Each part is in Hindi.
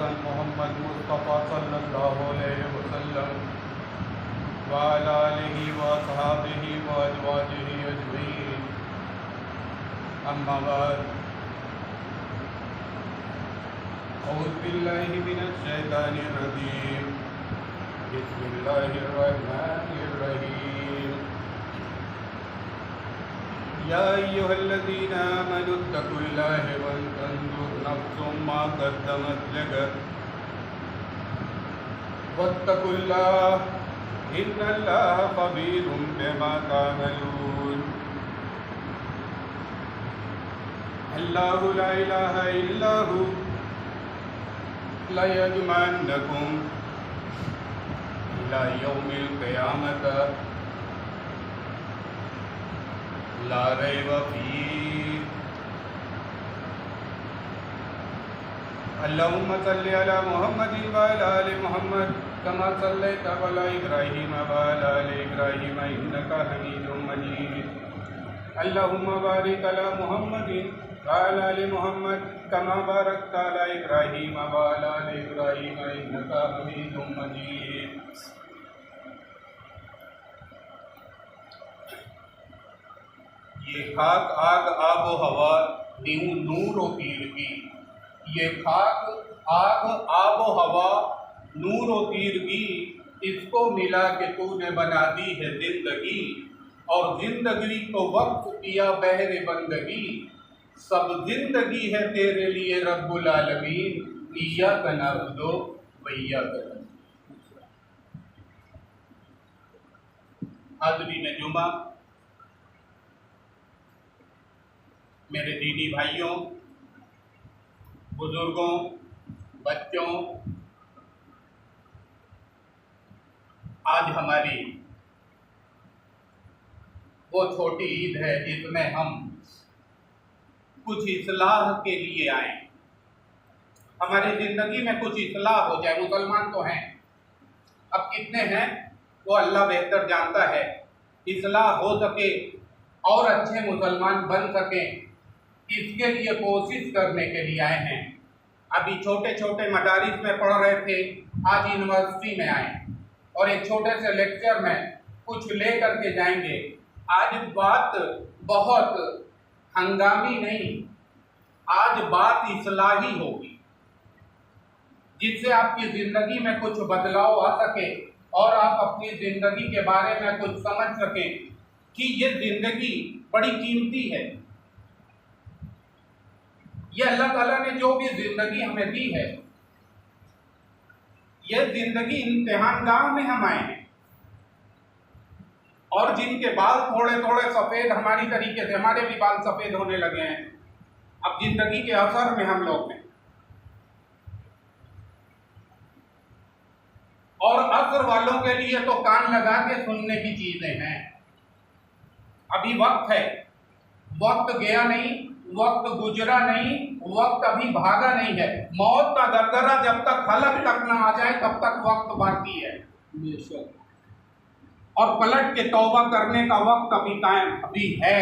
हसन मोहम्मद मुस्तफ़ा सल्लल्लाहु अलैहि वसल्लम व अला आलिहि व अस्हाबिहि व अज़वाजिहि अजमईन। अम्मा बाद, औज़ु बिल्लाहि मिनश शैतानिर रजीम। बिस्मिल्लाहिर रहमानिर रहीम। या अय्युहल्लज़ीना आमनुत्तक़ुल्लाह वलतंजुर नफ्सुम मा क़द्दमत लिगद वत्तक़ुल्लाह इन्नल्लाहा ख़बीरुम बिमा तामलून। अल्लाहु ला इलाहा इल्ला हु ला यजमअन्नकुम इला यौमिल क़ियामत ला रैब फीह। अल्लाहुम्मा सल्लि अला मुहम्मदिन व अला आलि मुहम्मद कमा सल्लैता अला इब्राहीम व अला आलि इब्राहीम इन्नका हमीदुम मजीद। अल्लाहुम्मा बारिक अला मुहम्मदिन व अला आलि मुहम्मद कमा बारकता अला इब्राहीम व अला आलि इब्राहीम इन्नका हमीदुम मजीद। ये खाक आग आब व हवा नीऊ नूर व तीरगी। ये खाक आग आब व हवा नूर व तीरगी, इसको मिला के तूने बना दी है जिंदगी, और जिंदगी को वक्त किया बहरे बंदगी। सब जिंदगी है तेरे लिए रब्बुल आलमीन, इय्याका नअबुदु व इय्याका नस्तईन। हाज़रीन जुमा, मेरे दीनी भाइयों, बुजुर्गों, बच्चों, आज हमारी वो छोटी ईद है जिसमें हम कुछ इस्लाह के लिए आए। हमारी ज़िंदगी में कुछ इस्लाह हो जाए। मुसलमान तो हैं, अब कितने हैं वो अल्लाह बेहतर जानता है। इस्लाह हो सके और अच्छे मुसलमान बन सकें, इसके लिए कोशिश करने के लिए आए हैं। अभी छोटे छोटे मदारिस में पढ़ रहे थे, आज यूनिवर्सिटी में आए और एक छोटे से लेक्चर में कुछ ले करके जाएंगे। आज बात बहुत हंगामी नहीं, आज बात इस्लाही होगी, जिससे आपकी ज़िंदगी में कुछ बदलाव आ सके और आप अपनी ज़िंदगी के बारे में कुछ समझ सकें कि ये ज़िंदगी बड़ी कीमती है। ये अल्लाह ताला ने जो भी ज़िंदगी हमें दी है, ये ज़िंदगी इम्तिहानगाह में हम आए हैं। और जिनके बाल थोड़े थोड़े सफ़ेद हमारी तरीके से, हमारे भी बाल सफ़ेद होने लगे हैं, अब ज़िंदगी के असर में हम लोग हैं। और असर वालों के लिए तो कान लगा के सुनने की चीज़ें हैं। अभी वक्त है, वक्त गया नहीं, वक्त गुजरा नहीं, वक्त अभी भागा नहीं है। मौत का दरदरा जब तक हलक तक ना आ जाए तब तक वक्त बाकी है। और पलट के तौबा करने का वक्त अभी कायम अभी है,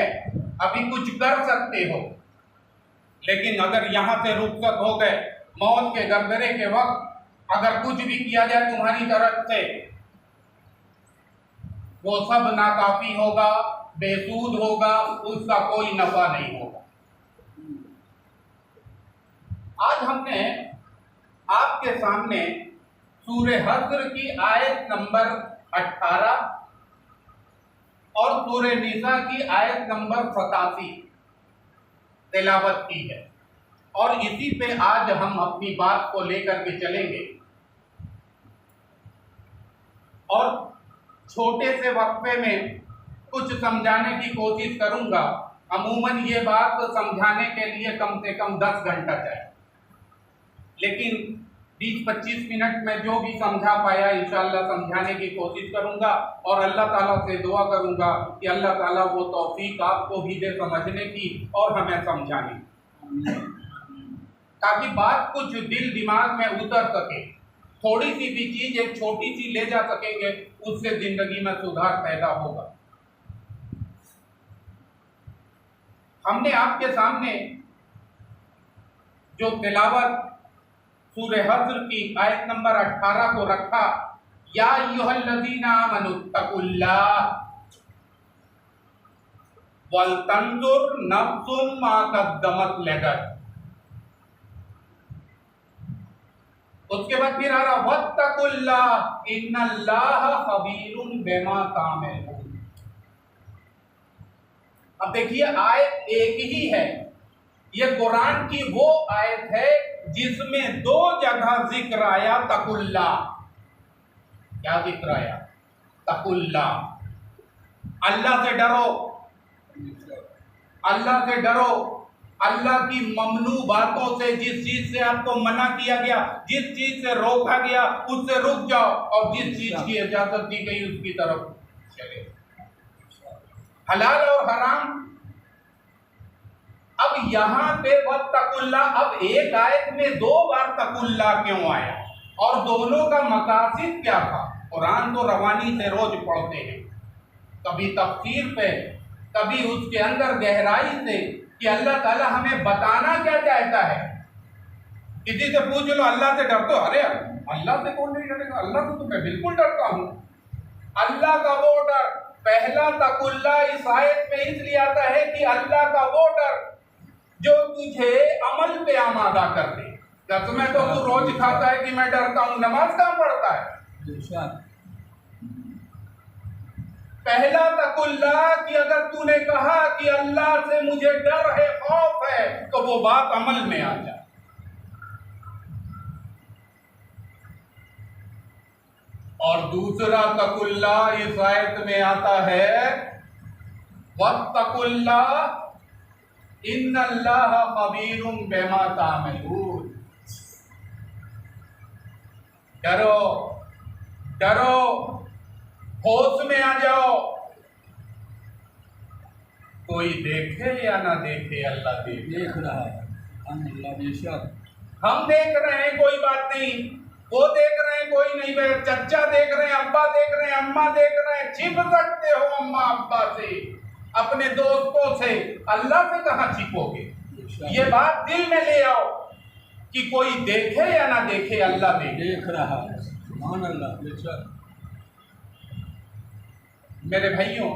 अभी कुछ कर सकते हो। लेकिन अगर यहाँ से रुखसत हो गए मौत के दरदरे के वक्त, अगर कुछ भी किया जाए तुम्हारी तरफ से, वो सब नाकाफी होगा, बेसूद होगा, उसका कोई नफा नहीं होगा। आज हमने आपके सामने सूरे हश्र की आयत नंबर 18 और सूरे निसा की आयत नंबर 87 तिलावत की है, और इसी पे आज हम अपनी बात को लेकर के चलेंगे। और छोटे से वक्फे में कुछ समझाने की कोशिश करूंगा। अमूमन ये बात समझाने के लिए कम से कम 10 घंटा चाहिए, लेकिन 20-25 मिनट में जो भी समझा पाया इंशाअल्लाह समझाने की कोशिश करूंगा। और अल्लाह ताला से दुआ करूंगा कि अल्लाह ताला वो तौफीक आपको भी दे समझने की और हमें समझाने की, ताकि बात कुछ दिल दिमाग में उतर सके। थोड़ी सी भी चीज एक छोटी सी ले जा सकेंगे, उससे जिंदगी में सुधार पैदा होगा। हमने आपके सामने जो तिलावत सूरह हज्र की आयत नंबर 18 को रखा, या अय्युहल्लज़ीना आमनुत्तकुल्लाह वलतंजुर नफ्सुम मा कद्दमत लिगद। उसके बाद फिर आ रहा वत्तकुल्लाह इन्नल्लाह खबीरुम बिमा तामलून। अब देखिए आयत एक ही है, यह कुरान की वो आयत है जिसमें दो जगह जिक्र आया तकुल्ला। क्या जिक्र आया? तकुल्ला। अल्लाह से डरो, अल्लाह से डरो, अल्लाह की ममनू बातों से, जिस चीज से आपको मना किया गया, जिस चीज से रोका गया उससे रुक जाओ, और जिस चीज की इजाजत दी गई उसकी तरफ चले। हलाल और हराम। अब यहां पे वत्तकुल्ला, अब एक आयत में दो बार तकुल्ला क्यों आया और दोनों का मकासिद क्या था? कुरान तो रवानी से रोज पढ़ते हैं, कभी तफसीर पे, कभी उसके अंदर गहराई से कि अल्लाह ताला हमें बताना क्या चाहता है। किसी से पूछ लो अल्लाह से डरते हो, अरे अल्लाह से कौन नहीं डरेगा, अल्लाह से तो मैं बिल्कुल डरता हूं। अल्लाह का वो डर, पहला तकुल्ला इस आयत में इसलिए आता है कि अल्लाह का वो डर जो तुझे अमल पे आमादा कर दे। कसमें तो तू रोज खाता है कि मैं डरता हूं, नमाज कहां पढ़ता है? पहला तकुल्ला कि अगर तूने कहा कि अल्लाह से मुझे डर है, खौफ है, तो वो बात अमल में आ जाए। और दूसरा तकुल्ला इस आयत में आता है वत्तकुल्ला इन्नल्लाह खबीरुम बिमा तामलून। डरो, डरो, होश में आ जाओ। कोई देखे या ना देखे, अल्लाह देख रहा है। हम देख रहे हैं कोई बात नहीं, वो देख रहे हैं कोई नहीं, चचा देख रहे हैं, अब्बा देख रहे हैं, अम्मा देख रहे हैं। छिप सकते हो अम्मा अब्बा से, अपने दोस्तों से, अल्लाह से कहां छिपोगे? ये बात दिल में ले आओ कि कोई देखे या ना देखे, अल्लाह देख रहा है। सुभान अल्लाह। मेरे भाइयों,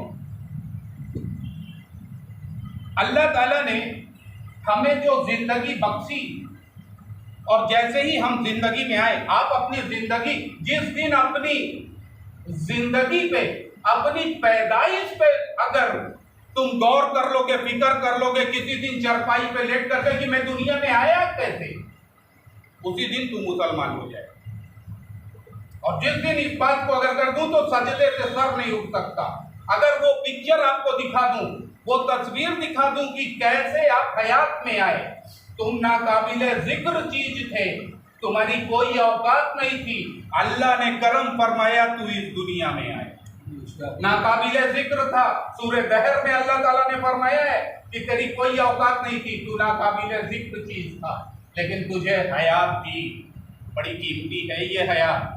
अल्लाह ताला ने हमें जो जिंदगी बख्शी, और जैसे ही हम जिंदगी में आए, आप अपनी जिंदगी, जिस दिन अपनी जिंदगी पे, अपनी पैदाइश पे अगर तुम गौर कर लोगे, फिक्र कर लोगे, किसी दिन चरपाई पे लेट करके कि मैं दुनिया में आया कैसे, उसी दिन तुम मुसलमान हो जाए। और जिस दिन इस बात को अगर कर दूं तो सजदे से सर नहीं उठ सकता। अगर वो पिक्चर आपको दिखा दूं, वो तस्वीर दिखा दूं कि कैसे आप हयात में आए, तुम नाकाबिले जिक्र चीज थे, तुम्हारी कोई औकात नहीं थी, अल्लाह ने करम फरमाया तू इस दुनिया में आए। नाकाबिले जिक्र था, सूरह दहर में अल्लाह ताला ने फरमाया है कि तेरी कोई औकात नहीं थी, तू नाकाबिले जिक्र चीज था, लेकिन तुझे हयात दी, बड़ी कीमती है ये हयात।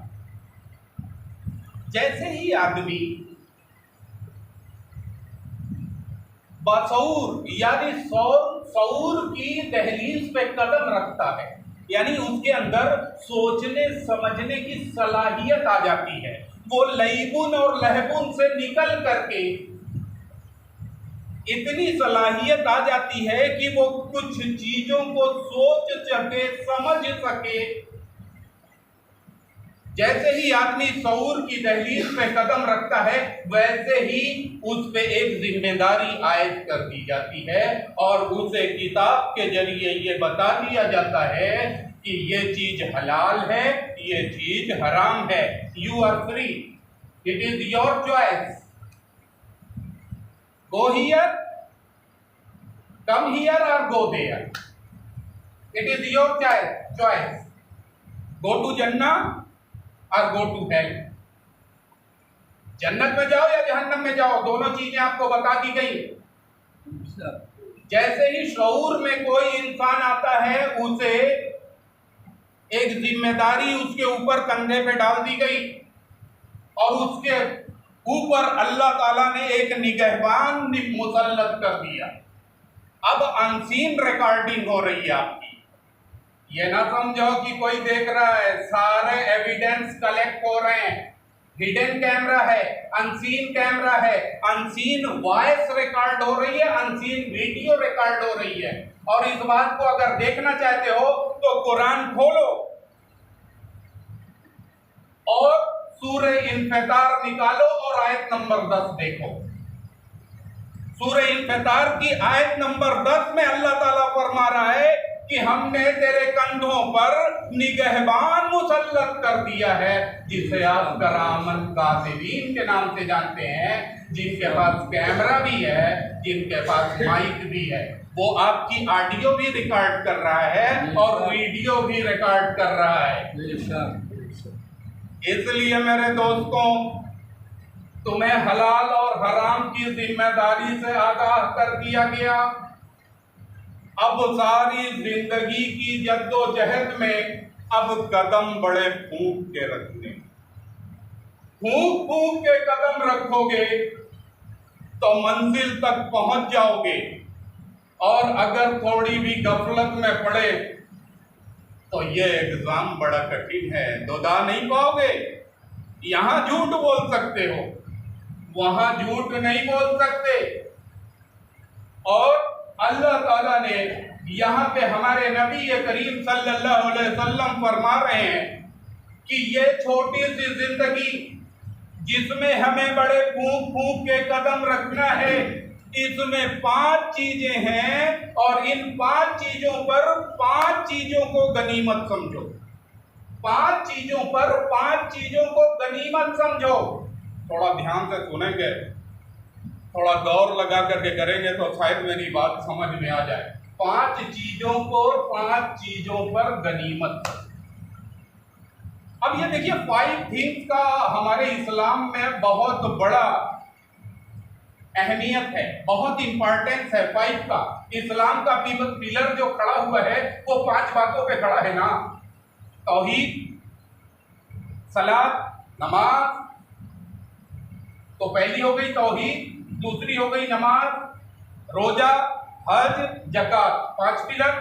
जैसे ही आदमी बशऊर यानी शऊर की दहलीज पे कदम रखता है, यानी उसके अंदर सोचने समझने की सलाहियत आ जाती है, वो लईबुन और लहबुन से निकल करके इतनी सलाहियत आ जाती है कि वो कुछ चीजों को सोच सके, समझ सके। जैसे ही आदमी शऊर की दहलीज पे कदम रखता है, वैसे ही उस पे एक जिम्मेदारी आयद कर दी जाती है और उसे किताब के जरिए ये बता दिया जाता है कि ये चीज हलाल है, ये चीज हराम है। You are free, it is your choice, go here, come here और go there, it is your choice, go to जन्नत और गो टू हेल। जन्नत में जाओ या जहन्नम में जाओ, दोनों चीजें आपको बता दी गई। जैसे ही शऊर में कोई इंसान आता है, उसे एक जिम्मेदारी उसके ऊपर कंधे पे डाल दी गई और उसके ऊपर अल्लाह ताला ने एक निगहबान मुसल्लत कर दिया। अब अनसीन रिकॉर्डिंग हो रही है आपकी, ये ना समझो कि कोई देख रहा है, सारे एविडेंस कलेक्ट हो रहे हैं। हिडन कैमरा है, अनसीन कैमरा है, अनसीन वॉइस रिकॉर्ड हो रही है, अनसीन वीडियो रिकॉर्ड हो रही है। और इस बात को अगर देखना चाहते हो तो कुरान खोलो और सूरह इन्फितार निकालो और आयत नंबर 10 देखो। सूरह इन्फितार की आयत नंबर 10 में अल्लाह ताला फरमा रहा है कि हमने तेरे कंधों पर निगहबान मुसल्लत कर दिया है, जिसे आप करामन कातिबीन के नाम से जानते हैं, जिनके पास कैमरा भी है, जिनके पास माइक भी है। वो आपकी ऑडियो भी रिकॉर्ड कर रहा है और वीडियो भी रिकॉर्ड कर रहा है। इसलिए मेरे दोस्तों, तुम्हें हलाल और हराम की जिम्मेदारी से आगाह कर दिया गया। अब सारी जिंदगी की जद्दोजहद में अब कदम बड़े फूंक के रखने, फूंक फूंक के कदम रखोगे तो मंजिल तक पहुंच जाओगे। और अगर थोड़ी भी गफलत में पड़े तो ये एग्जाम बड़ा कठिन है, दोदा नहीं पाओगे। यहां झूठ बोल सकते हो, वहां झूठ नहीं बोल सकते। और अल्लाह ताला ने यहाँ पे हमारे नबी करीम सल्लल्लाहु अलैहि वसल्लम फरमा रहे हैं कि ये छोटी सी जिंदगी जिसमें हमें बड़े फूंक फूंक के कदम रखना है, इसमें 5 चीजें हैं और इन 5 चीजों पर 5 चीजों को गनीमत समझो। 5 चीजों पर 5 चीजों को गनीमत समझो। थोड़ा ध्यान से सुनेंगे, थोड़ा गौर लगा करके करेंगे तो शायद मेरी बात समझ में आ जाए। 5 चीजों को 5 चीजों पर गनीमत। अब ये देखिए 5 थिंग्स का हमारे इस्लाम में बहुत बड़ा अहमियत है, बहुत इंपॉर्टेंस है 5 का। इस्लाम का पिलर जो खड़ा हुआ है वो 5 बातों पे खड़ा है ना। तौहीद, सलात, नमाज। तो पहली हो गई तौहीद, दूसरी हो गई नमाज, रोजा, हज, ज़कात। 5 पिलर।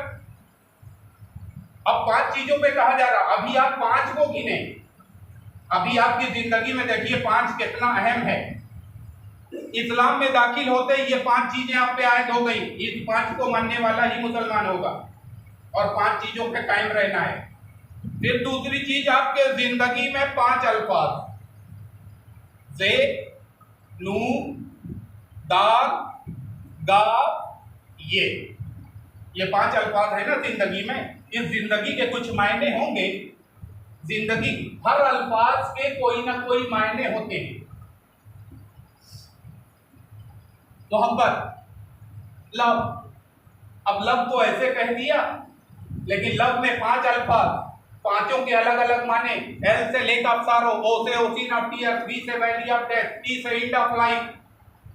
अब 5 चीजों पे कहा जा रहा। अभी आप 5 को गिने, अभी आपकी जिंदगी में देखिए 5 कितना अहम है। इस्लाम में दाखिल होते ही ये 5 चीजें आप पे आयद हो गई। इस 5 को मानने वाला ही मुसलमान होगा और 5 चीजों पे कायम रहना है। फिर दूसरी चीज, आपके जिंदगी में 5 अल्फाज, से, नून, दाल, गाफ, ये 5 अल्फाज है ना जिंदगी में। इस जिंदगी के कुछ मायने होंगे। जिंदगी, हर अल्फाज के कोई ना कोई मायने होते हैं। मोहब्बत, लव। अब लव तो ऐसे कह दिया, लेकिन लव में 5 अल्फाज, 5 के अलग अलग माने। एल से लेक ऑफ सारो, ओ से ओशिन ऑफ टीयर्स, बी से वैली ऑफ डेथ, टी से एंड ऑफ लाइफ।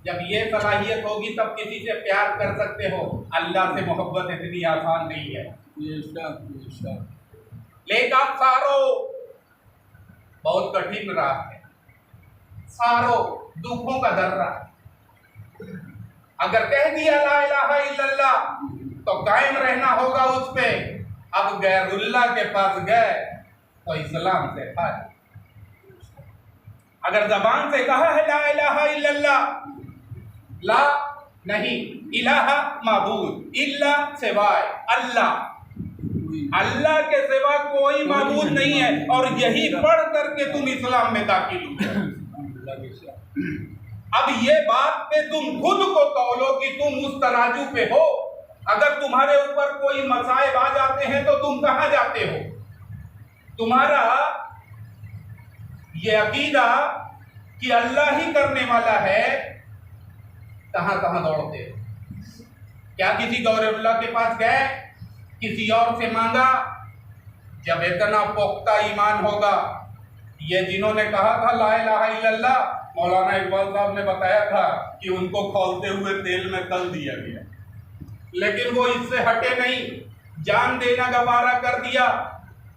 जब ये सलाहियत होगी तब किसी से प्यार कर सकते हो। अल्लाह से मोहब्बत इतनी आसान नहीं है। लेक ऑफ सारो बहुत कठिन रहा है। सारो दुखों का दर्रा। अगर कह दिया ला इलाहा इल्लल्लाह तो कायम रहना होगा उस पे। अब गैरुल्लाह के पास गए तो इस्लाम से खाली। अगर जबान से कहा है ला इलाहा इल्लल्लाह, ला नहीं, इलाहा माबूद, इल्ला सिवाय, अल्लाह, अल्लाह के सिवा कोई माबूद नहीं है। और यही पढ़ करके तुम इस्लाम में दाखिल हो। अब ये बात पे तुम खुद को तौलो कि तुम उस तराजू पे हो। अगर तुम्हारे ऊपर कोई मसाइब आ जाते हैं तो तुम कहां जाते हो? तुम्हारा ये अकीदा कि अल्लाह ही करने वाला है, कहां कहां दौड़ते हो? क्या किसी गौरवल्लाह के पास गए, किसी और से मांगा? जब इतना पुख्ता ईमान होगा, ये जिन्होंने कहा था ला इलाहा इल्लल्लाह, मौलाना इकबाल साहब ने बताया था कि उनको खौलते हुए तेल में तल दिया गया, लेकिन वो इससे हटे नहीं, जान देना गवारा कर दिया।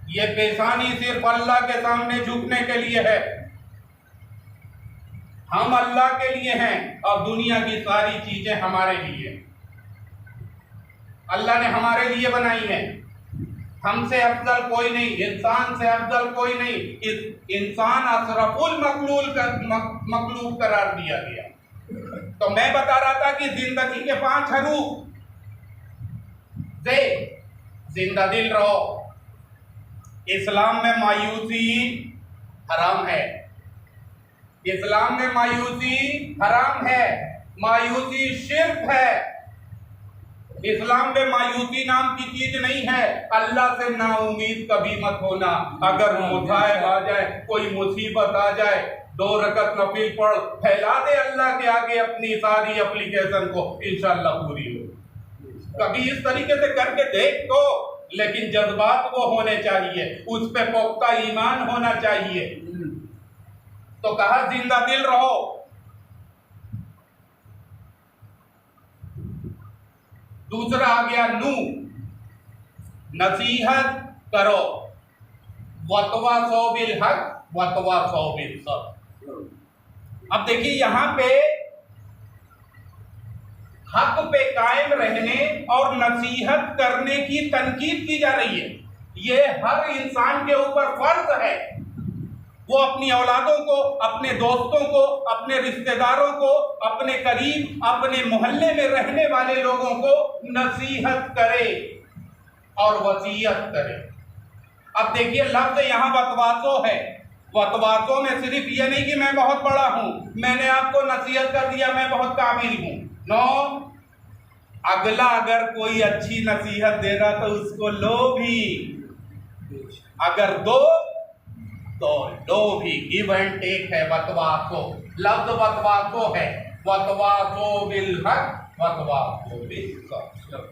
ये पेशानी सिर्फ अल्लाह के सामने झुकने के लिए है। हम अल्लाह के लिए हैं और दुनिया की सारी चीजें हमारे लिए। अल्लाह ने हमारे लिए बनाई है, हमसे अफजल कोई नहीं, इंसान से अफजल कोई नहीं। इंसान अशरफुल मखलूक करार दिया गया। तो मैं बता रहा था कि जिंदगी के 5 हरूफ से जिंदा दिल रहो। इस्लाम में मायूसी हराम है, इस्लाम में मायूसी हराम है, मायूसी शिर्क है। इस्लाम में मायूसी नाम की चीज नहीं है। अल्लाह से नाउमीद कभी मत होना। अगर मुसाइब आ जाए, कोई मुसीबत आ जाए, 2 रकत नफिल पढ़, फैला दे अल्लाह के आगे अपनी सारी एप्लीकेशन को, इंशाअल्लाह पूरी हो। कभी इस तरीके से करके देख तो, लेकिन जज्बात वो होने चाहिए, उस पे पुख्ता ईमान होना चाहिए। तो कहा जिंदा दिल रहो। दूसरा आ गया नू, नसीहत करो। वतवा सो बिल हक वतवा सो बिल सब्र। अब देखिए यहां पे हक पे कायम रहने और नसीहत करने की तनकीद की जा रही है। ये हर इंसान के ऊपर फर्ज है, वो अपनी औलादों को, अपने दोस्तों को, अपने रिश्तेदारों को, अपने करीब, अपने मोहल्ले में रहने वाले लोगों को नसीहत करे और वसीयत करे। अब देखिए लफ्ज यहां वतवासो है। वतवासो में सिर्फ ये नहीं कि मैं बहुत बड़ा हूं, मैंने आपको नसीहत कर दिया, मैं बहुत काबिल हूं। नो, अगला अगर कोई अच्छी नसीहत दे रहा तो उसको लो भी, अगर दो तो लो भी। गिव एंड टेक है वतवासो। लफ्ज वतवासो है, वतवासो बिल हक वतवासो बिल सब्र।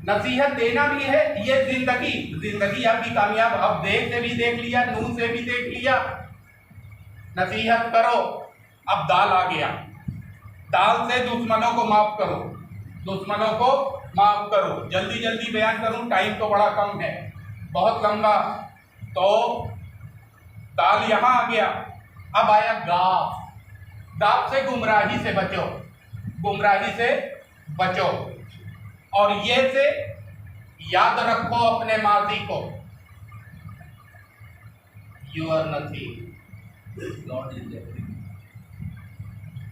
नसीहत देना भी है। ये जिंदगी आप भी कामयाब, अब देख से भी देख लिया, नून से भी देख लिया, नसीहत करो। अब दाल आ गया, दाल से दुश्मनों को माफ करो, दुश्मनों को माफ करो। जल्दी जल्दी बयान करूं, टाइम तो बड़ा कम है, बहुत लंबा। तो दाल यहां आ गया। अब आया गाफ, गाफ से गुमराही से बचो, गुमराही से बचो। और ये से याद रखो अपने माजी को, you are nothing, God is everything.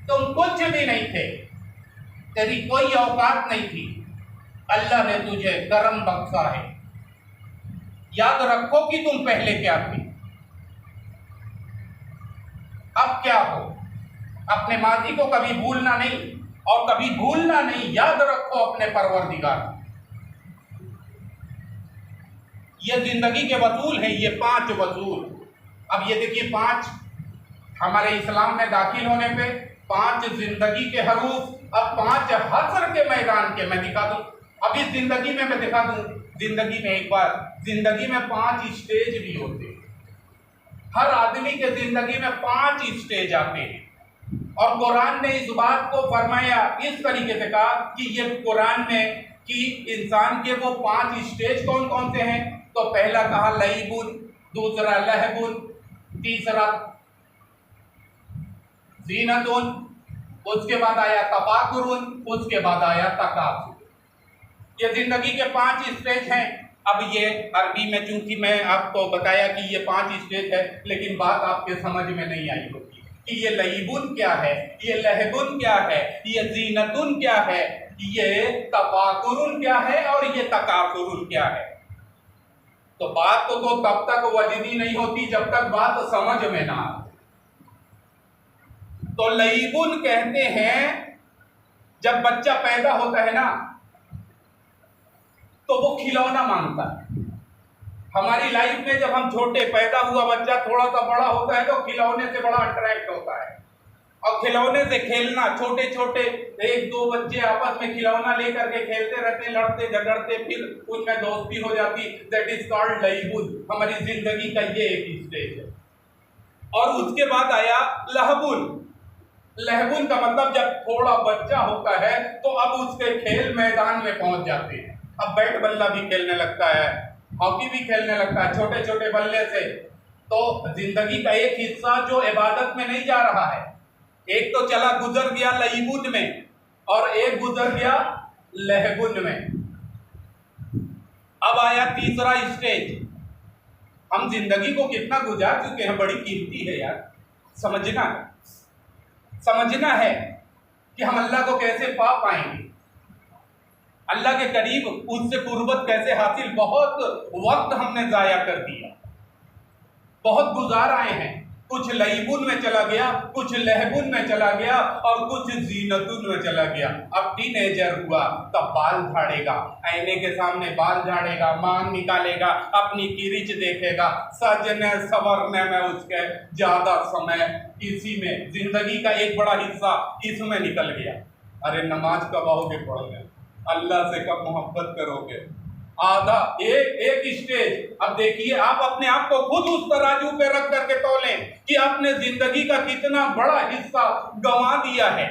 तुम कुछ भी नहीं थे, तेरी कोई औकात नहीं थी, अल्लाह ने तुझे करम बख्शा है। याद रखो कि तुम पहले क्या थे, अब क्या हो। अपने माजी को कभी भूलना नहीं, और कभी भूलना नहीं, याद रखो अपने परवरदिगार। ये जिंदगी के वसूल है, ये 5 वसूल। अब ये देखिए 5 हमारे इस्लाम में दाखिल होने पे 5 जिंदगी के हरूफ। अब 5 हश्र के मैदान के मैं दिखा दूं। अब इस जिंदगी में मैं दिखा दूं, जिंदगी में एक बार, जिंदगी में 5 स्टेज भी होते हैं। हर आदमी के जिंदगी में 5 स्टेज आते हैं। और कुरान ने इस बात को फरमाया, इस तरीके से कहा कि ये कुरान में कि इंसान के वो 5 स्टेज कौन कौन से हैं। तो पहला कहा लईबुन, दूसरा लहबुन, तीसरा जीनतुन, उसके बाद आया तफाकुरुन, उसके बाद आया तकासुर। ये जिंदगी के 5 स्टेज हैं। अब ये अरबी में चूंकि मैं आपको बताया कि ये 5 स्टेज है, लेकिन बात आपके समझ में नहीं आई होगी कि ये लईबुन क्या है, ये लहबुन क्या है, ये जीनतुन क्या है, ये तफाकुरुन क्या है और ये तकासुरुन क्या है। तो बात तो तब तक वजदी नहीं होती जब तक बात समझ में ना आए। तो लईबुन कहते हैं जब बच्चा पैदा होता है ना, तो वो खिलौना मांगता है। हमारी लाइफ में जब हम छोटे पैदा हुआ बच्चा थोड़ा सा बड़ा होता है तो खिलौने से बड़ा अट्रैक्ट होता है, और खिलौने से खेलना, छोटे छोटे 1-2 बच्चे आपस में खिलौना लेकर के खेलते रहते, लड़ते झगड़ते, फिर उनमें दोस्ती हो जाती। दैट इज कॉल्ड लईबुन। हमारी जिंदगी का ये एक स्टेज है। और उसके बाद आया लहबुन। लहबुन का मतलब जब थोड़ा बच्चा होता है तो अब उसके खेल मैदान में पहुंच जाते हैं। अब बैट बल्ला भी खेलने लगता है, हॉकी भी खेलने लगता है छोटे छोटे बल्ले से। तो जिंदगी का एक हिस्सा जो इबादत में नहीं जा रहा है, एक तो चला गुजर गया लईबुन में और एक गुजर गया लहबुन में। अब आया तीसरा स्टेज। हम जिंदगी को कितना गुजार चुके हैं, बड़ी कीमती है यार। समझना है कि हम अल्लाह को कैसे पा पाएंगे, अल्लाह के करीब उससे कुर्बत कैसे हासिल। बहुत वक्त हमने जाया कर दिया, बहुत गुजार आए हैं। कुछ लईबुन में चला गया, कुछ लहबुन में चला गया और कुछ जीनतुन में चला गया। अब टीनेजर हुआ तब बाल झाड़ेगा, आईने के सामने बाल झाड़ेगा, मांग निकालेगा, अपनी किरिच देखेगा, सजने संवरने में उसके ज्यादा समय इसी में, जिंदगी का एक बड़ा हिस्सा इसमें निकल गया। अरे नमाज कब आओगे पढ़ोगे, अल्लाह से कब मोहब्बत करोगे, आधा एक स्टेज। अब देखिए, आप अपने आप को खुद उस तराजू पे रख करके तौलें कि आपने जिंदगी का कितना बड़ा हिस्सा गंवा दिया है।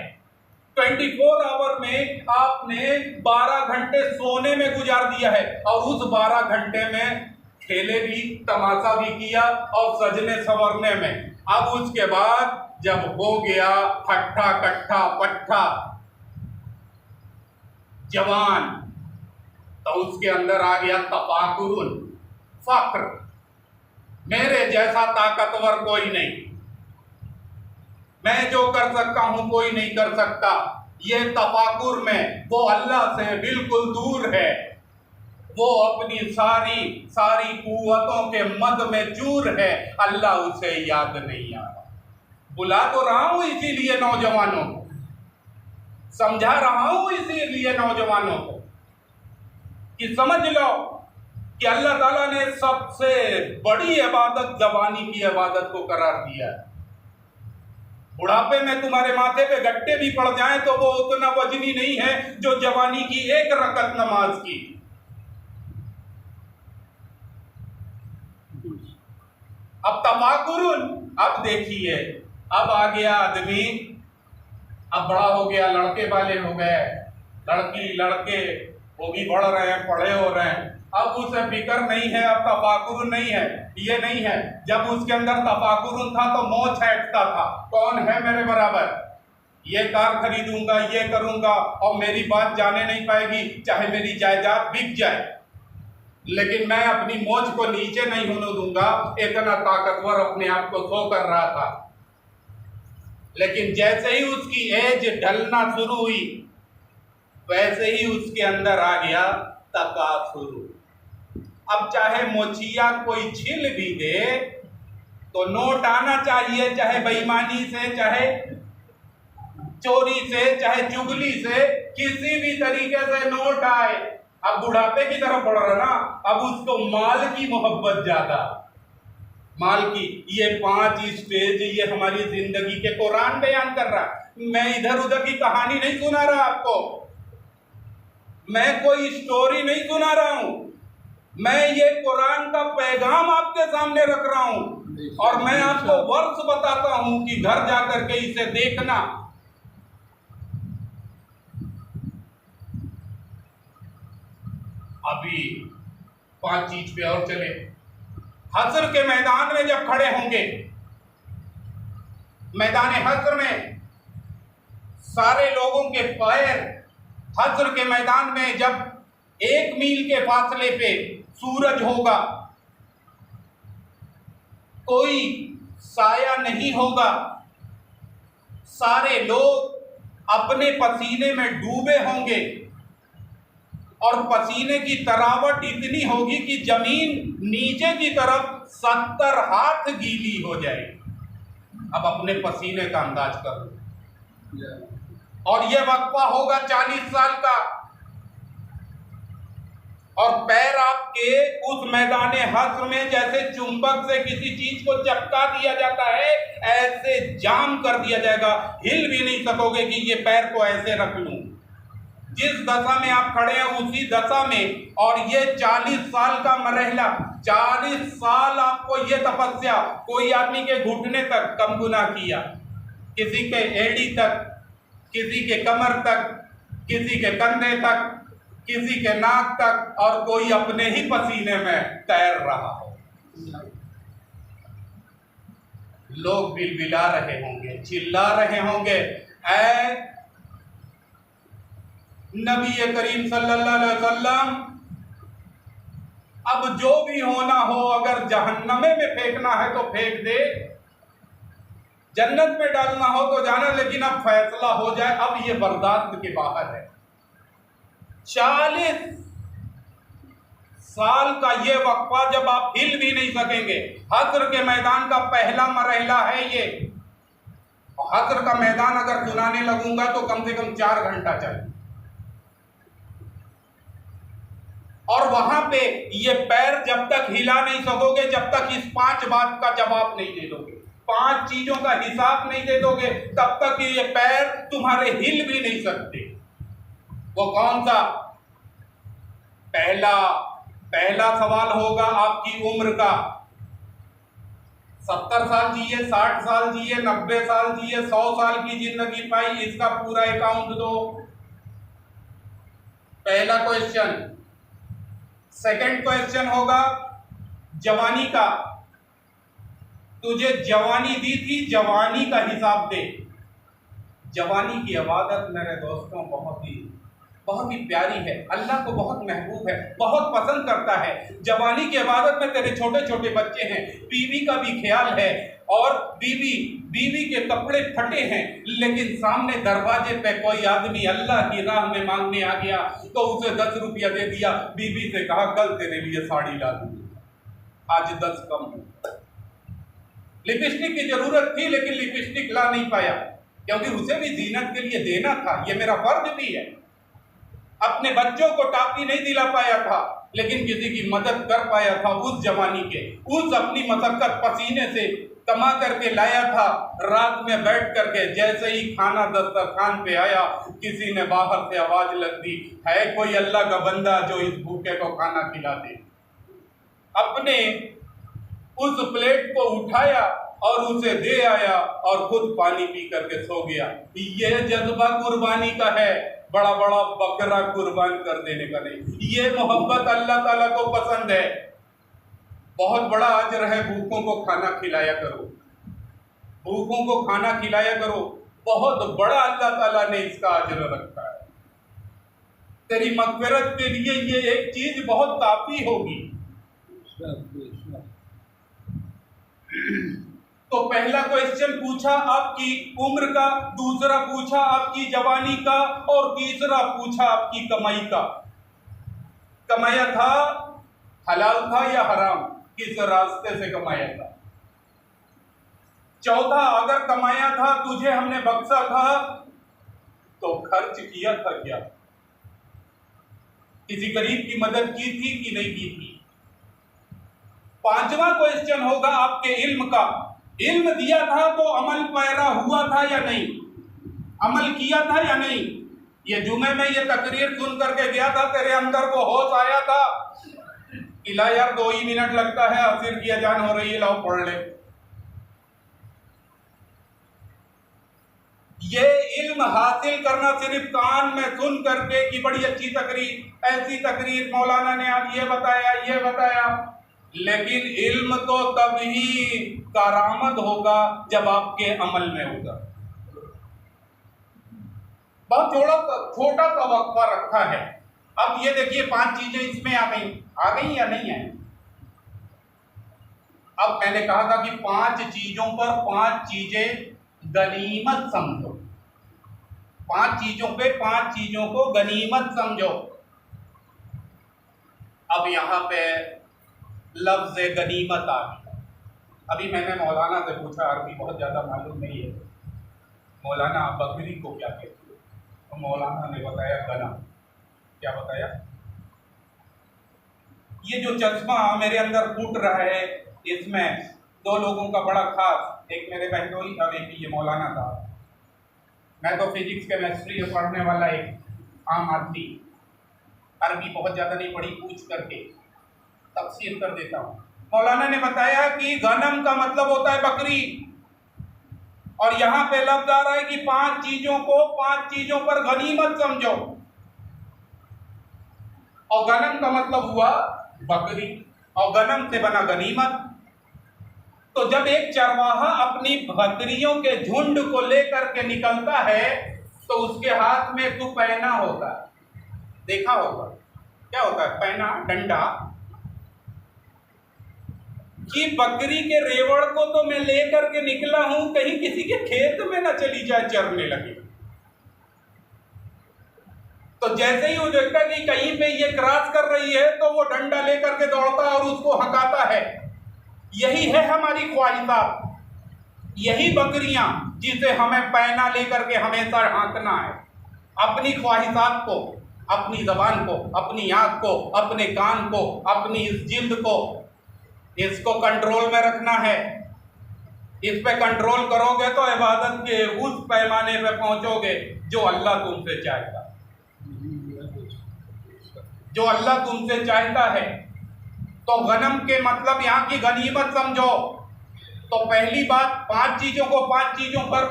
24 आवर में आपने 12 घंटे सोने में गुजार दिया है और उस 12 घंटे में खेले भी, तमाशा भी किया और सजने संवरने में। अब उसके बाद जब हो गया हट्ठा कट्ठा पट्ठा जवान, तो उसके अंदर आ गया तफाकुरुन, फक्र। मेरे जैसा ताकतवर कोई नहीं, मैं जो कर सकता हूं कोई नहीं कर सकता। ये तफाकुर में वो अल्लाह से बिल्कुल दूर है, वो अपनी सारी कुव्वतों के मद में चूर है, अल्लाह उसे याद नहीं आ रहा। बुला तो रहा हूं इसीलिए नौजवानों को, समझा रहा हूं इसीलिए नौजवानों को कि समझ लो कि अल्लाह ताला ने सबसे बड़ी इबादत जवानी की इबादत को करार दिया है। बुढ़ापे में तुम्हारे माथे पे गट्टे भी पड़ जाएं तो वो उतना वजनी नहीं है जो जवानी की एक रकत नमाज की। अब तफाकुरुन, अब देखिए, अब आ गया आदमी, अब बड़ा हो गया, लड़के वाले हो गए, लड़की लड़के वो भी बढ़ रहे हैं, पढ़े हो रहे हैं। अब उसे फिक्र नहीं है, अब तफाकुरुन नहीं है, ये नहीं है। जब उसके अंदर तफाकुरुन था तो मौज छांटता था, कौन है मेरे बराबर, ये कार खरीदूंगा, ये करूंगा और मेरी बात जाने नहीं पाएगी, चाहे मेरी जायदाद बिक जाए, लेकिन मैं अपनी मौज को नीचे नहीं होने दूंगा। इतना ताकतवर अपने आप को शो कर रहा था। लेकिन जैसे ही उसकी एज ढलना शुरू हुई, वैसे ही उसके अंदर आ गया तकासुर। अब चाहे मोचिया कोई छिल भी दे तो नोट आना चाहिए, चाहे बेईमानी से, चाहे चोरी से, चाहे चुगली से, किसी भी तरीके से नोट आए। अब बुढ़ापे की तरफ बढ़ रहा ना, अब उसको माल की मोहब्बत ज्यादा, माल की। ये 5 स्टेज ये हमारी जिंदगी के कुरान बयान कर रहा। मैं इधर उधर की कहानी नहीं सुना रहा आपको, मैं कोई स्टोरी नहीं सुना रहा हूं, मैं ये कुरान का पैगाम आपके सामने रख रहा हूं और मैं आपको वर्ष बताता हूं कि घर जाकर के इसे देखना। अभी 5 चीज पे और चले। हश्र के मैदान में जब खड़े होंगे, मैदान हश्र में सारे लोगों के पैर, हश्र के मैदान में जब 1 मील के फासले पे सूरज होगा, कोई साया नहीं होगा, सारे लोग अपने पसीने में डूबे होंगे और पसीने की तरावट इतनी होगी कि जमीन नीचे की तरफ 70 हाथ गीली हो जाएगी। अब अपने पसीने का अंदाज करो। और यह वक्फा होगा 40 साल का, और पैर आपके उस मैदाने हश्र में जैसे चुंबक से किसी चीज को चपका दिया जाता है, ऐसे जाम कर दिया जाएगा, हिल भी नहीं सकोगे कि ये पैर को ऐसे रख लूं। जिस दशा में आप खड़े हैं उसी दशा में, और ये 40 साल का मरहला, 40 साल आपको ये तपस्या, कोई आदमी के घुटने तक कम गुना किया, किसी के एड़ी तक, किसी के कमर तक, किसी के कंधे तक, किसी के नाक तक, और कोई अपने ही पसीने में तैर रहा हो। लोग बिलबिला रहे होंगे, चिल्ला रहे होंगे, ऐ नबी करीम सल्लल्लाहु अलैहि वसल्लम, अब जो भी होना हो, अगर जहन्नमे में फेंकना है तो फेंक दे, जन्नत में डालना हो तो जाना, लेकिन अब फैसला हो जाए, अब ये बर्दाश्त के बाहर है। 40 साल का ये वक्फा जब आप हिल भी नहीं सकेंगे। हश्र के मैदान का पहला मरहला है ये। हश्र का मैदान अगर सुनाने लगूंगा तो कम से कम 4 घंटा चले, और वहां पे ये पैर जब तक हिला नहीं सकोगे, जब तक इस 5 बात का जवाब नहीं दे दोगे, 5 चीजों का हिसाब नहीं दे दोगे, तब तक ये पैर तुम्हारे हिल भी नहीं सकते। वो कौन सा? पहला सवाल होगा आपकी उम्र का। 70 साल जिए, 60 साल जिए, 90 साल जिए, 100 साल की जिंदगी पाई, इसका पूरा अकाउंट दो। पहला क्वेश्चन। सेकंड क्वेश्चन होगा जवानी का। तुझे जवानी दी थी, जवानी का हिसाब दे। जवानी की इबादत मेरे दोस्तों बहुत ही प्यारी है, अल्लाह को बहुत महबूब है, बहुत पसंद करता है। जवानी की इबादत में तेरे छोटे छोटे बच्चे हैं, बीवी का भी ख्याल है, और बीवी के कपड़े फटे हैं, लेकिन सामने दरवाजे पे कोई आदमी अल्लाह की राह में मांगने आ गया तो उसे 10 रुपया दे दिया। बीवी से कहा कल तेरे लिए साड़ी ला दूंगी, आज 10 कम। लिपस्टिक की जरूरत थी लेकिन लिपस्टिक ला नहीं पाया, क्योंकि उसे भी जीनत के लिए देना था, यह मेरा फर्ज भी है। अपने बच्चों को टापी नहीं दिला पाया था, लेकिन किसी की मदद कर पाया था। उस जवानी के, उस अपनी मशक्कत पसीने से कमा करके लाया था। रात में बैठ करके जैसे ही खाना दस्तरखान पे आया, किसी ने बाहर से आवाज लग दी, है कोई अल्लाह का बंदा जो इस भूखे को खाना खिला दे। अपने उस प्लेट को उठाया और उसे दे आया और खुद पानी पी करके सो गया। यह जज्बा कुर्बानी का है, बड़ा बड़ा बकरा कुर्बान कर देने का नहीं। ये मोहब्बत अल्लाह ताला को पसंद है। बहुत बड़ा अजर है, भूखों को खाना खिलाया करो, भूखों को खाना खिलाया करो, बहुत बड़ा अल्लाह ताला ने इसका अजर रखा है। तेरी मग़फ़िरत के लिए ये एक चीज बहुत काफी होगी। तो पहला क्वेश्चन पूछा आपकी उम्र का, दूसरा पूछा आपकी जवानी का, और तीसरा पूछा आपकी कमाई का। कमाया था हलाल था या हराम, किस रास्ते से कमाया था। चौथा, अगर कमाया था तुझे हमने बख्शा था तो खर्च किया था क्या, किसी गरीब की मदद की थी कि नहीं की थी। पांचवा क्वेश्चन होगा आपके इल्म का। इल्म दिया था तो अमल पैरा हुआ था या नहीं, अमल किया था या नहीं। ये जुमे में ये तकरीर सुन करके गया था, तेरे अंदर को होश आया था कि ला यार 2 ही मिनट लगता है, असर की अजान हो रही है, लाओ पढ़ ले। ये इल्म हासिल करना सिर्फ कान में सुन करके कि बड़ी अच्छी तकरीर, ऐसी तकरीर मौलाना ने आज ये बताया, लेकिन इल्म तो तभी करामत होगा जब आपके अमल में होगा। बहुत छोटा सा वक्फा रखा है। अब ये देखिए 5 चीजें इसमें आ गई या नहीं है। अब मैंने कहा था कि 5 चीजों पर 5 चीजें गनीमत समझो, 5 चीजों पे 5 चीजों को गनीमत समझो। अब यहां पे लफ्ज़ गनीमत आ गया। अभी मैंने मौलाना से पूछा, अरबी बहुत ज़्यादा मालूम नहीं है, मौलाना आप बकरी को क्या कहते हो, तो मौलाना ने बताया गनम। क्या बताया? ये जो चश्मा मेरे अंदर फूट रहा है, इसमें 2 लोगों का बड़ा खास, एक मेरे बहनोई और एक ये मौलाना था। मैं तो फिजिक्स केमिस्ट्री पढ़ने वाला एक आम आदमी, अरबी बहुत ज़्यादा नहीं पढ़ी, पूछ करके तफसीर कर देता हूँ। मौलाना ने बताया कि गनम का मतलब होता है बकरी, और यहाँ पे लफ्ज आ रहा है कि 5 चीजों को 5 चीजों पर गनीमत समझो, और गनम का मतलब हुआ बकरी, और गनम से बना गनीमत। तो जब एक चरवाहा अपनी बकरियों के झुंड को लेकर के निकलता है तो उसके हाथ में तो पैना होता है, देखा होगा क्या होता है पैना, डंडा। कि बकरी के रेवड़ को तो मैं लेकर के निकला हूं, कहीं किसी के खेत में ना चली जाए, चरने लगे। तो जैसे ही वो देखता कि कहीं पे ये क्रॉस कर रही है तो वो डंडा लेकर के दौड़ता है और उसको हकाता है। यही है हमारी ख्वाहिशात, यही बकरियां जिसे हमें पैना लेकर के हमेशा हाँकना है। अपनी ख्वाहिशात को, अपनी जबान को, अपनी आंख को, अपने कान को, अपनी इस जिल्द को, इसको कंट्रोल में रखना है। इस पे कंट्रोल करोगे तो इबादत के उस पैमाने पे पहुंचोगे जो अल्लाह तुमसे चाहता है, जो अल्लाह तुमसे चाहता है। तो गनम के मतलब यहाँ की गनीमत समझो। तो पहली बात, 5 चीजों को 5 चीजों पर,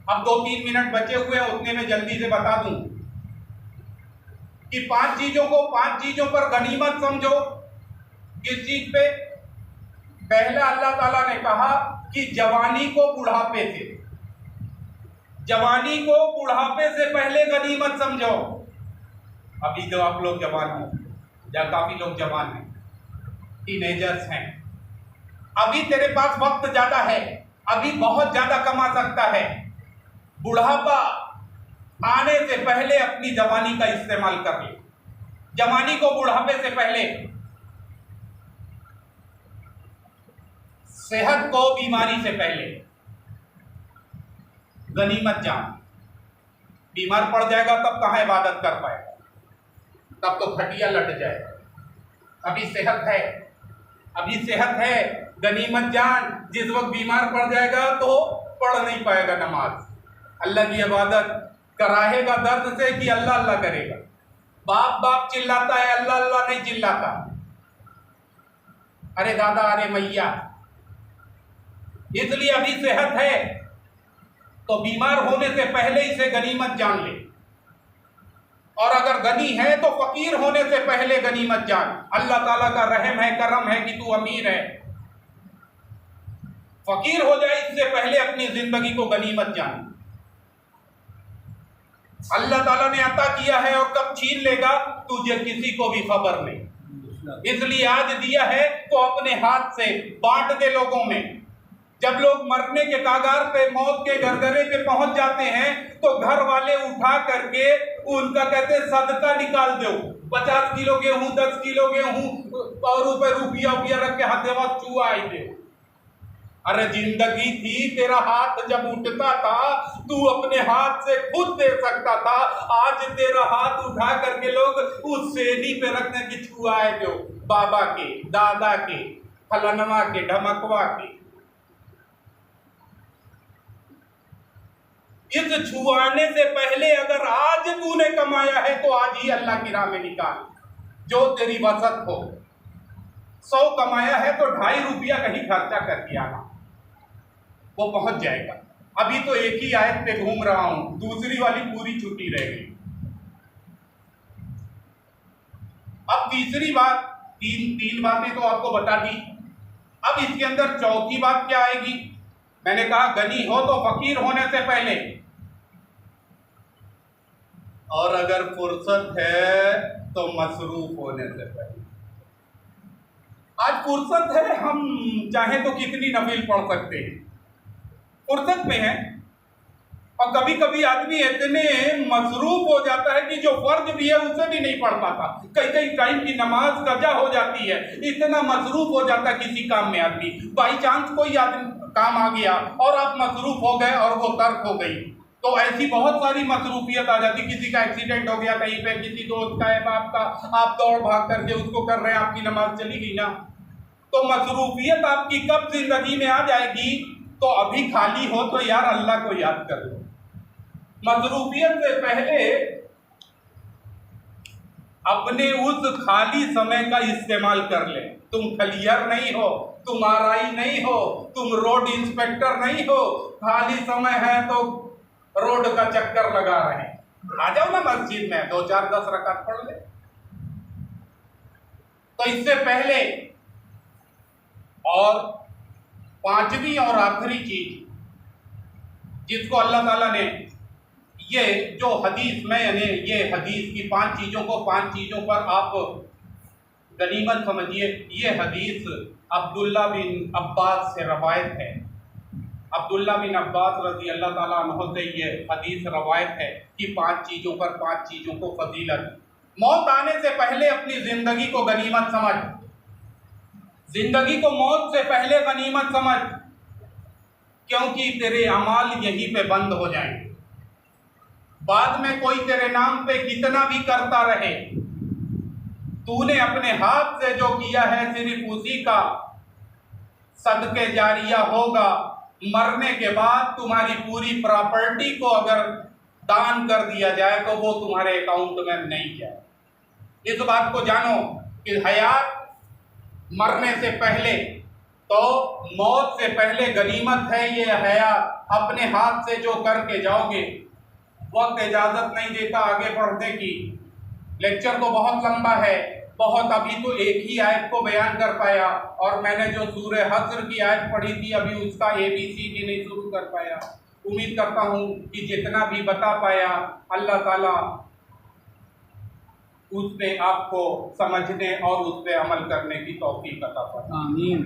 अब 2-3 मिनट बचे हुए हैं, उतने में जल्दी से बता दूं कि 5 चीजों को 5 चीजों पर गनीमत समझो। किस चीज पे? पहला अल्लाह ताला ने कहा कि जवानी को बुढ़ापे से, जवानी को बुढ़ापे से पहले गनीमत समझो। अभी जो आप लोग जवान हो या काफी लोग जवान हैं, टीनेजर्स हैं, अभी तेरे पास वक्त ज्यादा है, अभी बहुत ज्यादा कमा सकता है। बुढ़ापा आने से पहले अपनी जवानी का इस्तेमाल कर ले। जवानी को बुढ़ापे से पहले, सेहत को बीमारी से पहले गनीमत जान। बीमार पड़ जाएगा तब कहाँ इबादत कर पाएगा, तब तो खटिया लट जाएगा। अभी सेहत है, अभी सेहत है, गनीमत जान। जिस वक्त बीमार पड़ जाएगा तो पढ़ नहीं पाएगा नमाज, अल्लाह की इबादत कराहेगा दर्द से कि अल्लाह अल्लाह करेगा। बाप बाप चिल्लाता है, अल्लाह अल्लाह नहीं चिल्लाता। अरे दादा, अरे मैया। इसलिए अभी सेहत है तो बीमार होने से पहले इसे गनीमत जान ले, और अगर गनी है तो फकीर होने से पहले गनीमत जान। अल्लाह ताला का रहम है, करम है कि तू अमीर है। फकीर हो जाए इससे पहले अपनी जिंदगी को गनीमत जान। अल्लाह ताला ने अता किया है और कब छीन लेगा तुझे किसी को भी खबर नहीं। इसलिए आज दिया है तो अपने हाथ से बांट दे लोगों में। जब लोग मरने के कागार पे, मौत के गरगरे पे पहुंच जाते हैं तो घर वाले उठा करके उनका कहते सदका निकाल दो। 50 किलो गेहूं, 10 किलो गेहूं और रुपया रख के हाथ में चूहा आई दे। अरे जिंदगी थी, तेरा हाथ जब उठता था तू अपने हाथ से खुद दे सकता था। आज तेरा हाथ उठा करके लोग उस सेनी पे रखने की छुआए दो, बाबा के, दादा के, फलनवा के, ढमकवा के। इस छुआने से पहले अगर आज तूने कमाया है तो आज ही अल्लाह की राह में निकाल, जो तेरी वसत हो। 100 कमाया है तो 2.5 रुपया कहीं खर्चा करके आना, वो पहुंच जाएगा। अभी तो एक ही आयत पे घूम रहा हूं, दूसरी वाली पूरी छुट्टी रह गई। अब तीसरी बात, तीन बातें तो आपको बता दी। अब इसके अंदर चौथी बात क्या आएगी? मैंने कहा गनी हो तो फकीर होने से पहले, और अगर फुर्सत है तो मसरूफ होने से पहले। आज फुर्सत है, हम चाहे तो कितनी नफिल पढ़ सकते हैं, फुर्सत में है। और कभी कभी आदमी इतने मसरूफ हो जाता है कि जो फर्ज भी है उसे भी नहीं पढ़ पाता। कई टाइम की नमाज कजा हो जाती है, इतना मसरूफ हो जाता है किसी काम में आदमी। बाई चांस कोई आदमी काम आ गया और आप मसरूफ हो गए और वो तर्क हो गई, तो ऐसी बहुत सारी मसरूफियत आ जाती। किसी का एक्सीडेंट हो गया कहीं पे, किसी दोस्त का है, बाप का, आप दौड़ भाग करके उसको कर रहे हैं, आपकी नमाज चली गई ना। तो मसरूफियत आपकी कब जिंदगी में आ जाएगी? तो अभी खाली हो तो यार अल्लाह को याद कर लो। मसरूफियत से पहले अपने उस खाली समय का इस्तेमाल कर ले। तुम खलियर नहीं हो, तुम आरआई नहीं हो, तुम रोड इंस्पेक्टर नहीं हो, खाली समय है तो रोड का चक्कर लगा रहे हैं। आ जाओ ना मस्जिद में, 2-4-10 रकात पढ़ ले। तो इससे पहले, और 5वीं और आखिरी चीज जिसको अल्लाह ताला ने ये जो हदीस में, यानी ये हदीस की 5 चीजों को 5 चीजों पर आप गनीमत समझिए। ये हदीस अब्दुल्ला बिन अब्बास से रवायत है। अब्दुल्ला बिन अब्बास रजी अल्लाह ताला अन्हु से ये हदीस रवायत है कि 5 चीज़ों पर 5 चीज़ों को फजीलत। मौत आने से पहले अपनी ज़िंदगी को गनीमत समझ, ज़िंदगी को मौत से पहले गनीमत समझ, क्योंकि तेरे अमाल यहीं पे बंद हो जाएंगे। बाद में कोई तेरे नाम पे कितना भी करता रहे, तूने अपने हाथ से जो किया है सिर्फ उसी का सदके जारिया होगा। मरने के बाद तुम्हारी पूरी प्रॉपर्टी को अगर दान कर दिया जाए तो वो तुम्हारे अकाउंट में नहीं जाए। इस बात को जानो कि हयात मरने से पहले, तो मौत से पहले गनीमत है ये हयात। अपने हाथ से जो करके जाओगे, वक्त इजाज़त नहीं देता आगे बढ़ने की। लेक्चर तो बहुत लंबा है, बहुत, अभी तो एक ही आयत को बयान कर पाया, और मैंने जो सूरह हश्र की आयत पढ़ी थी अभी उसका ABCD नहीं शुरू कर पाया। उम्मीद करता हूँ कि जितना भी बता पाया अल्लाह ताला उस पे आपको समझने और उस पे अमल करने की तौफीक अता फरमाए। आमीन।